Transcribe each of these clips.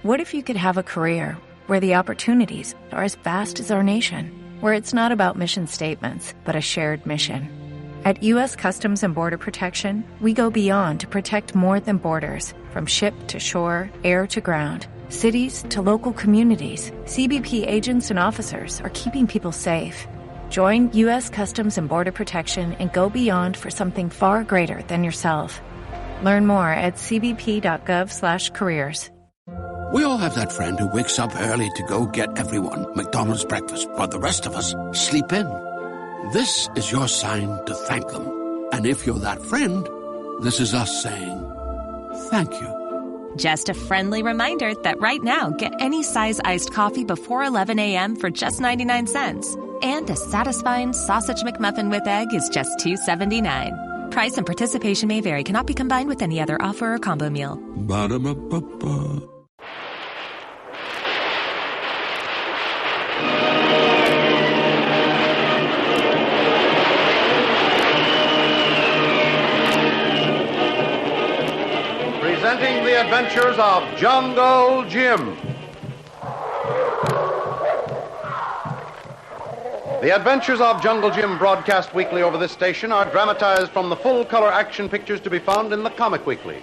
What if you could have a career where the opportunities are as vast as our nation, where it's not about mission statements, but a shared mission? At U.S. Customs and Border Protection, we go beyond to protect more than borders. From ship to shore, air to ground, cities to local communities, CBP agents and officers are keeping people safe. Join U.S. Customs and Border Protection and go beyond for something far greater than yourself. Learn more at cbp.gov/careers. We all have that friend who wakes up early to go get everyone McDonald's breakfast, while the rest of us sleep in. This is your sign to thank them. And if you're that friend, this is us saying thank you. Just a friendly reminder that right now, get any size iced coffee before 11 a.m. for just 99 cents. And a satisfying sausage McMuffin with egg is just $2.79. Price and participation may vary. Cannot be combined with any other offer or combo meal. Ba-da-ba-ba-ba. Presenting the adventures of Jungle Jim. The Adventures of Jungle Jim, broadcast weekly over this station, are dramatized from the full-color action pictures to be found in the Comic Weekly,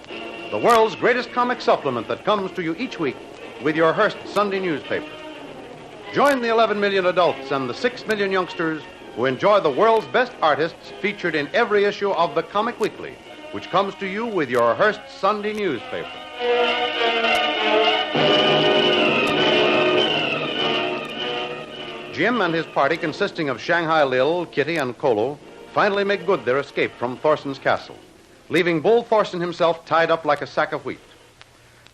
the world's greatest comic supplement that comes to you each week with your Hearst Sunday newspaper. Join the 11 million adults and the 6 million youngsters who enjoy the world's best artists featured in every issue of the Comic Weekly, which comes to you with your Hearst Sunday newspaper. Jim and his party, consisting of Shanghai Lil, Kitty, and Kolu, finally make good their escape from Thorson's castle, leaving Bull Thorson himself tied up like a sack of wheat.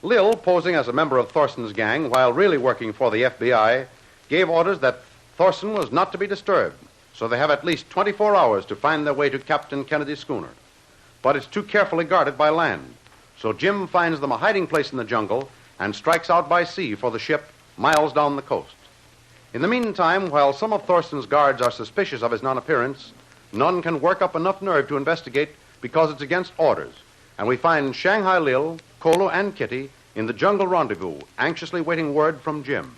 Lil, posing as a member of Thorson's gang while really working for the FBI, gave orders that Thorson was not to be disturbed, so they have at least 24 hours to find their way to Captain Kennedy's schooner. But it's too carefully guarded by land, so Jim finds them a hiding place in the jungle and strikes out by sea for the ship miles down the coast. In the meantime, while some of Thorson's guards are suspicious of his non-appearance, none can work up enough nerve to investigate because it's against orders, and we find Shanghai Lil, Kolu, and Kitty in the jungle rendezvous, anxiously waiting word from Jim.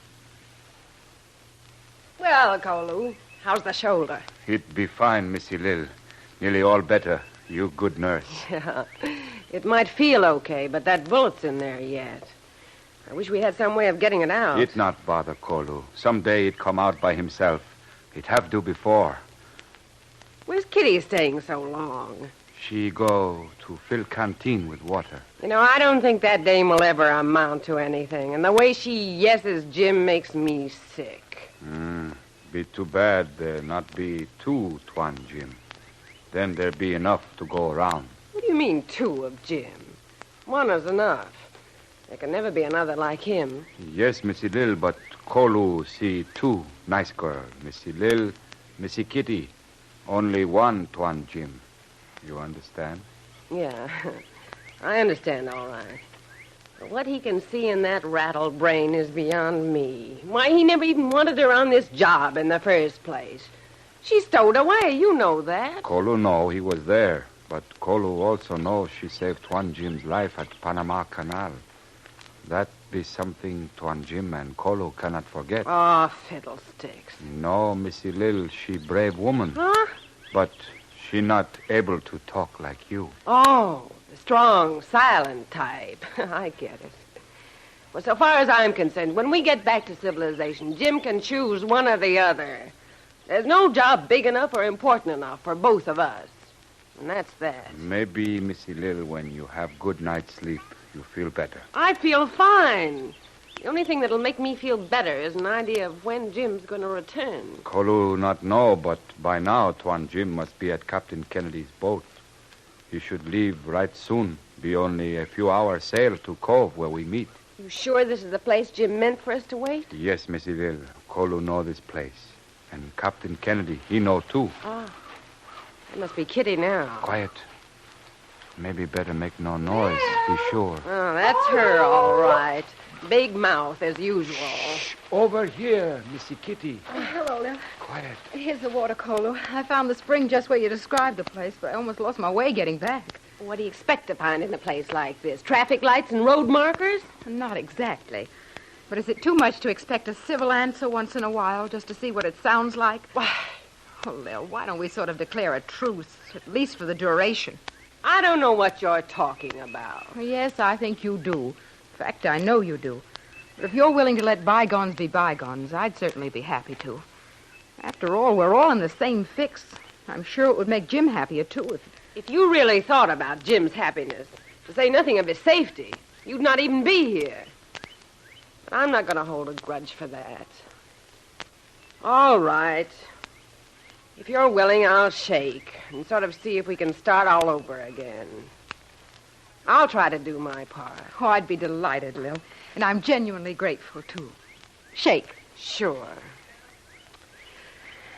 Well, Kolu, how's the shoulder? It be fine, Missy Lil. Nearly all better. You good nurse. Yeah, it might feel okay, but that bullet's in there yet. I wish we had some way of getting it out. It not bother Kolu. Someday it come out by himself. It have do before. Where's Kitty staying so long? She go to fill canteen with water. You know, I don't think that dame will ever amount to anything. And the way she yeses Jim makes me sick. Be too bad there not be two Tuan Jim. Then there be enough to go around. What do you mean, two of Jim? One is enough. There can never be another like him. Yes, Missy Lil, but Kolu see two nice girl. Missy Lil, Missy Kitty. Only one Tuan Jim. You understand? Yeah, I understand all right. But what he can see in that rattle brain is beyond me. Why, he never even wanted her on this job in the first place. She stowed away, you know that. Kolu know he was there, but Kolu also knows she saved Tuan Jim's life at Panama Canal. That be something Tuan Jim and Kolu cannot forget. Oh, fiddlesticks. No, Missy Lil, she brave woman. Huh? But she not able to talk like you. Oh, the strong, silent type. I get it. Well, so far as I'm concerned, when we get back to civilization, Jim can choose one or the other. There's no job big enough or important enough for both of us. And that's that. Maybe, Missy Lil, when you have good night's sleep, you feel better. I feel fine. The only thing that'll make me feel better is an idea of when Jim's going to return. Kolu not know, but by now Tuan Jim must be at Captain Kennedy's boat. He should leave right soon. Be only a few hours sail to Cove where we meet. You sure this is the place Jim meant for us to wait? Yes, Missy Lil. Kolu know this place. And Captain Kennedy, he know too. Oh, that must be Kitty now. Quiet. Maybe better make no noise, be sure. Oh, that's her, all right. Big mouth, as usual. Shh, over here, Missy Kitty. Hello, Lil. Quiet. Here's the water, Kolu. I found the spring just where you described the place, but I almost lost my way getting back. What do you expect to find in a place like this? Traffic lights and road markers? Not exactly. But is it too much to expect a civil answer once in a while just to see what it sounds like? Why? Oh, Lil, why don't we sort of declare a truce, at least for the duration? I don't know what you're talking about. Yes, I think you do. In fact, I know you do. But if you're willing to let bygones be bygones, I'd certainly be happy to. After all, we're all in the same fix. I'm sure it would make Jim happier, too, If you really thought about Jim's happiness, to say nothing of his safety, you'd not even be here. But I'm not going to hold a grudge for that. All right. If you're willing, I'll shake and sort of see if we can start all over again. I'll try to do my part. Oh, I'd be delighted, Lil. And I'm genuinely grateful, too. Shake. Sure.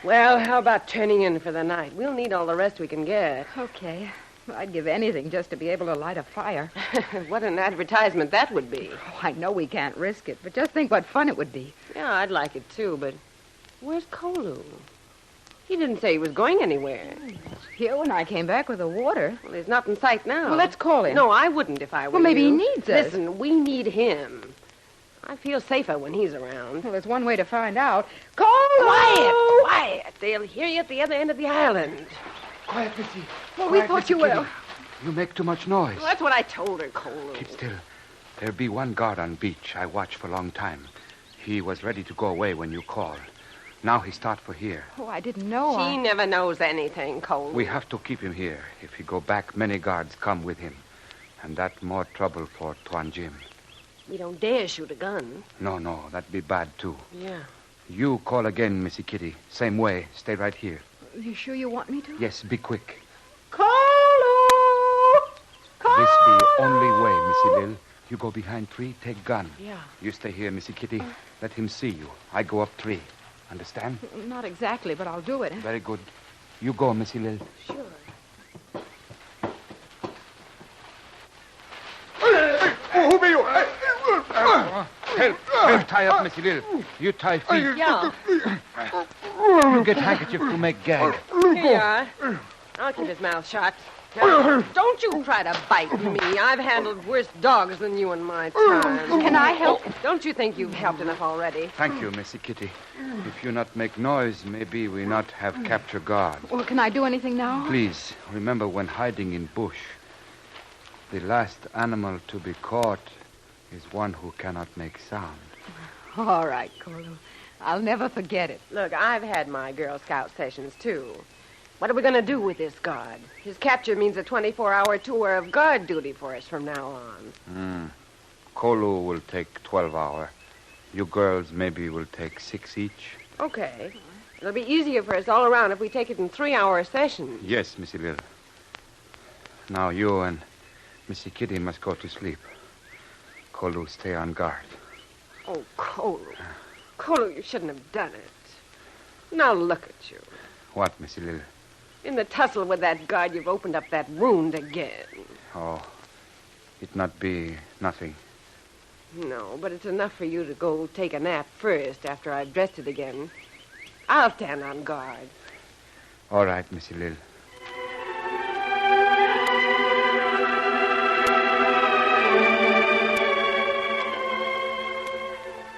Well, how about turning in for the night? We'll need all the rest we can get. Okay. I'd give anything just to be able to light a fire. What an advertisement that would be. Oh, I know we can't risk it, but just think what fun it would be. Yeah, I'd like it too, but where's Kolu? He didn't say he was going anywhere. Here when I came back with the water. Well, he's not in sight now. Well, let's call him. No, I wouldn't if I were Well, maybe you. he needs us. Listen, we need him. I feel safer when he's around. Well, there's one way to find out. Kolu! Quiet! They'll hear you at the other end of the island. Quiet, Missy. Well, we thought you were. You make too much noise. Well, that's what I told her, Kolu. Keep still. There be one guard on beach I watched for a long time. He was ready to go away when you called. Now he start for here. Oh, I didn't know. He never knows anything, Kolu. We have to keep him here. If he go back, many guards come with him. And that more trouble for Tuan Jim. We don't dare shoot a gun. No, that'd be bad, too. Yeah. You call again, Missy Kitty. Same way. Stay right here. You sure you want me to? Yes, be quick. Kolu! Kolu! This be only way, Missy Lil. You go behind tree, take gun. Yeah. You stay here, Missy Kitty. Let him see you. I go up tree. Understand? Not exactly, but I'll do it. Very good. You go, Missy Lil. Sure. Who be you? Help tie up, Missy Lil. You tie feet. Yeah. You get handkerchief to make gag. Here you are. I'll keep his mouth shut. Now, don't you try to bite me. I've handled worse dogs than you in my time. Can I help? Don't you think you've helped enough already? Thank you, Missy Kitty. If you not make noise, maybe we not have capture guard. Well, can I do anything now? Please, remember when hiding in bush, the last animal to be caught is one who cannot make sound. All right, Kolu. I'll never forget it. Look, I've had my Girl Scout sessions, too. What are we going to do with this guard? His capture means a 24-hour tour of guard duty for us from now on. Kolu will take 12 hours. You girls maybe will take 6 each. Okay. It'll be easier for us all around if we take it in 3-hour sessions. Yes, Missy Lil. Now you and Missy Kitty must go to sleep. Kolu, stay on guard. Oh, Kolu. Kolu, you shouldn't have done it. Now look at you. What, Missy Lil? In the tussle with that guard, you've opened up that wound again. Oh, it not be nothing. No, but it's enough for you to go take a nap first after I've dressed it again. I'll stand on guard. All right, Missy Lil.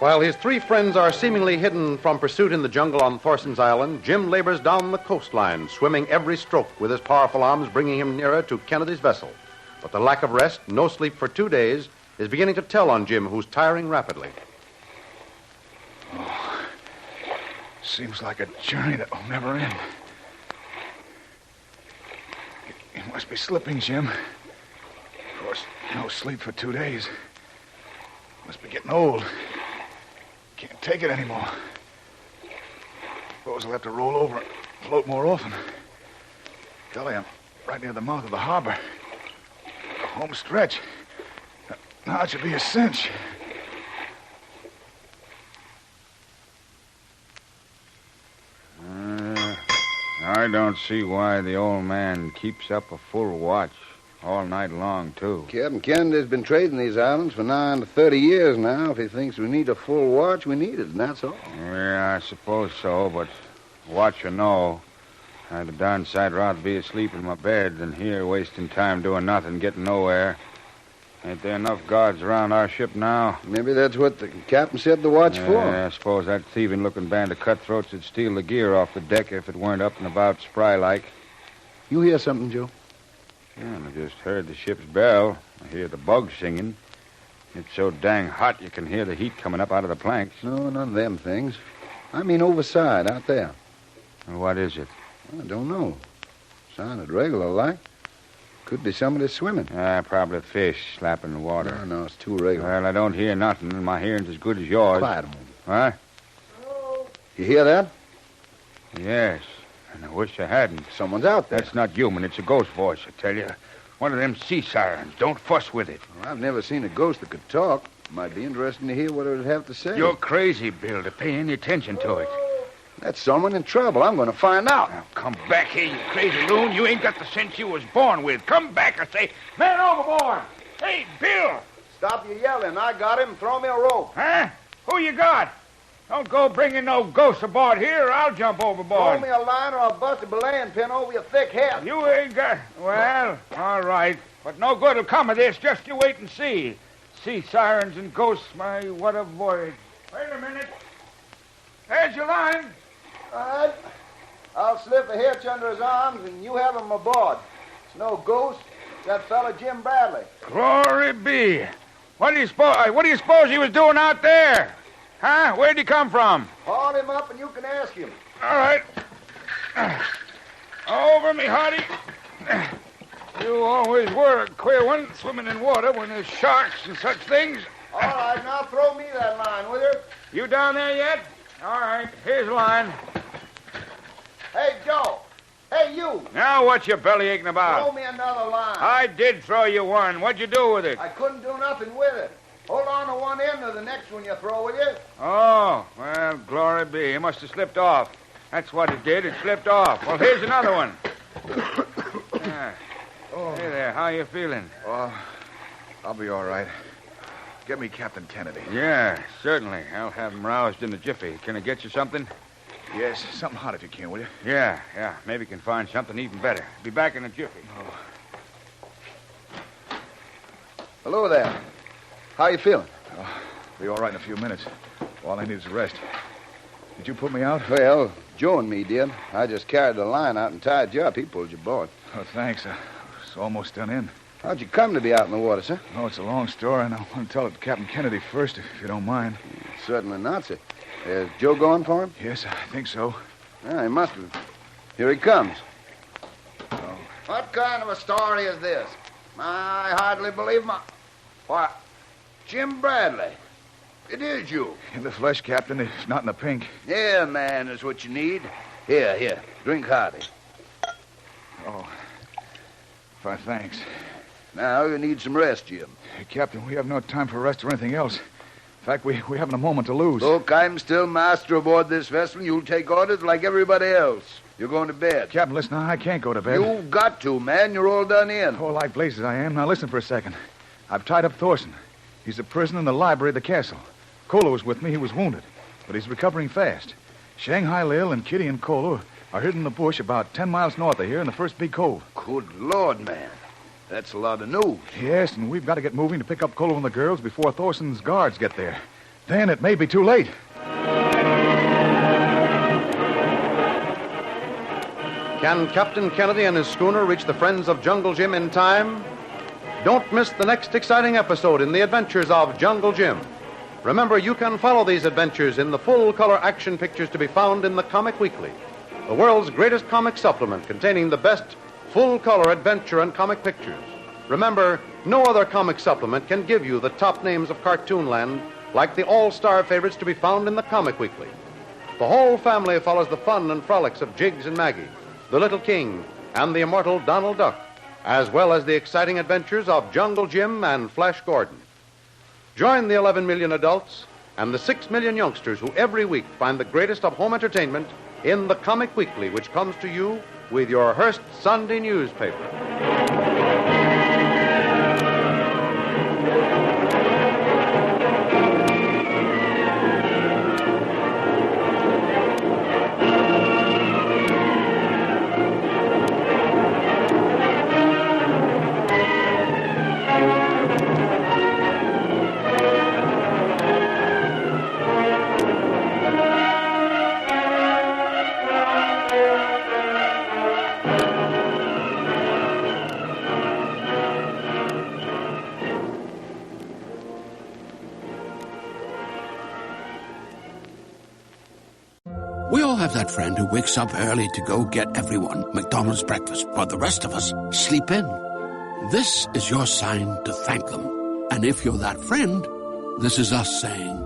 While his three friends are seemingly hidden from pursuit in the jungle on Thorson's Island, Jim labors down the coastline, swimming every stroke with his powerful arms, bringing him nearer to Kennedy's vessel. But the lack of rest, no sleep for 2 days, is beginning to tell on Jim, who's tiring rapidly. Oh, seems like a journey that will never end. You must be slipping, Jim. Of course, no sleep for 2 days. Must be getting old. Can't take it anymore. Suppose I'll have to roll over and float more often. Golly, I'm right near the mouth of the harbor. The home stretch. Now it should be a cinch. I don't see why the old man keeps up a full watch all night long, too. Captain Kennedy's been trading these islands for nigh on 30 years now. If he thinks we need a full watch, we need it, and that's all. Yeah, I suppose so, but watch or no, I'd a darn sight rather be asleep in my bed than here wasting time doing nothing, getting nowhere. Ain't there enough guards around our ship now? Maybe that's what the captain said the watch for. I suppose that thieving-looking band of cutthroats would steal the gear off the deck if it weren't up and about spry-like. You hear something, Joe? Yeah, I just heard the ship's bell. I hear the bugs singing. It's so dang hot you can hear the heat coming up out of the planks. No, none of them things. I mean overside, out there. Well, what is it? I don't know. Sounded regular like. Could be somebody swimming. Probably fish slapping the water. No, it's too regular. Well, I don't hear nothing, and my hearing's as good as yours. Quiet a moment. What? Hello? You hear that? Yes, and I wish I hadn't. Someone's out there. That's not human. It's a ghost voice, I tell you. One of them sea sirens. Don't fuss with it. Well, I've never seen a ghost that could talk. Might be interesting to hear what it would have to say. You're crazy, Bill, to pay any attention to it. That's someone in trouble. I'm going to find out. Now, come back here, you crazy loon. You ain't got the sense you was born with. Come back, I say. Man overboard. Hey, Bill. Stop your yelling. I got him. Throw me a rope. Huh? Who you got? Don't go bringing no ghosts aboard here, or I'll jump overboard. Throw me a line or I'll bust a belaying pin over your thick head. You ain't got... Well, all right. But no good'll come of this. Just you wait and see. Sea sirens and ghosts, my, what a voyage. Wait a minute. There's your line. All right. I'll slip a hitch under his arms and you have him aboard. It's no ghost. It's that fella Jim Bradley. Glory be. What do you suppose he was doing out there? Huh? Where'd he come from? Haul him up and you can ask him. All right. Over me, Hardy. You always were a queer one, swimming in water when there's sharks and such things. All right, now throw me that line, will you? You down there yet? All right, here's the line. Hey, Joe. Hey, you. Now what's your belly aching about? Throw me another line. I did throw you one. What'd you do with it? I couldn't do nothing with it. Hold on to one end of the next one you throw, will you? Oh, well, glory be. It must have slipped off. That's what it did. It slipped off. Well, here's another one. Yeah. Oh. Hey there, how you feeling? Oh, I'll be all right. Get me Captain Kennedy. Yeah, certainly. I'll have him roused in a jiffy. Can I get you something? Yes, something hot if you can, will you? Yeah. Maybe you can find something even better. Be back in a jiffy. Oh. Hello there. How you feeling? Be all right in a few minutes. All I need is a rest. Did you put me out? Well, Joe and me did. I just carried the line out and tied you up. He pulled you aboard. Oh, thanks. It's almost done in. How'd you come to be out in the water, sir? Oh, it's a long story, and I want to tell it to Captain Kennedy first, if you don't mind. Certainly not, sir. Is Joe going for him? Yes, I think so. Yeah, he must have. Here he comes. Oh. What kind of a story is this? I hardly believe my... Why, Jim Bradley. It is you. In the flesh, Captain. It's not in the pink. Yeah, man, is what you need. Here. Drink hearty. Oh. Thanks. Now you need some rest, Jim. Hey, Captain, we have no time for rest or anything else. In fact, we haven't a moment to lose. Look, I'm still master aboard this vessel. You'll take orders like everybody else. You're going to bed. Captain, listen, I can't go to bed. You've got to, man. You're all done in. Oh, like blazes I am. Now listen for a second. I've tied up Thorson. He's a prisoner in the library of the castle. Kolu was with me. He was wounded, but he's recovering fast. Shanghai Lil and Kitty and Kolu are hidden in the bush about 10 miles north of here in the first big cove. Good Lord, man. That's a lot of news. Yes, and we've got to get moving to pick up Kolu and the girls before Thorson's guards get there. Then it may be too late. Can Captain Kennedy and his schooner reach the friends of Jungle Jim in time? Don't miss the next exciting episode in the adventures of Jungle Jim. Remember, you can follow these adventures in the full-color action pictures to be found in the Comic Weekly, the world's greatest comic supplement containing the best full-color adventure and comic pictures. Remember, no other comic supplement can give you the top names of cartoonland like the all-star favorites to be found in the Comic Weekly. The whole family follows the fun and frolics of Jiggs and Maggie, the Little King, and the immortal Donald Duck, as well as the exciting adventures of Jungle Jim and Flash Gordon. Join the 11 million adults and the 6 million youngsters who every week find the greatest of home entertainment in the Comic Weekly, which comes to you with your Hearst Sunday newspaper. We all have that friend who wakes up early to go get everyone McDonald's breakfast, while the rest of us sleep in. This is your sign to thank them. And if you're that friend, this is us saying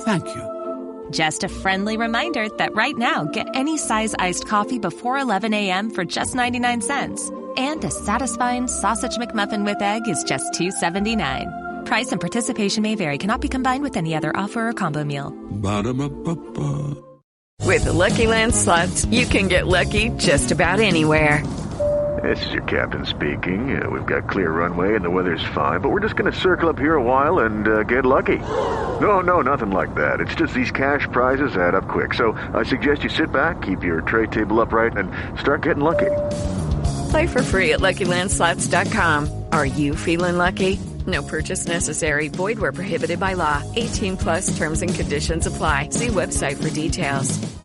thank you. Just a friendly reminder that right now, get any size iced coffee before 11 a.m. for just 99 cents. And a satisfying sausage McMuffin with egg is just $2.79. Price and participation may vary. Cannot be combined with any other offer or combo meal. Ba-da-ba-ba-ba. With the Lucky Land Slots, you can get lucky just about anywhere. This is your captain speaking. We've got clear runway and the weather's fine, but we're just going to circle up here a while and get lucky. No, nothing like that. It's just these cash prizes add up quick. So I suggest you sit back, keep your tray table upright, and start getting lucky. Play for free at LuckyLandSlots.com. Are you feeling lucky? No purchase necessary. Void where prohibited by law. 18+ terms and conditions apply. See website for details.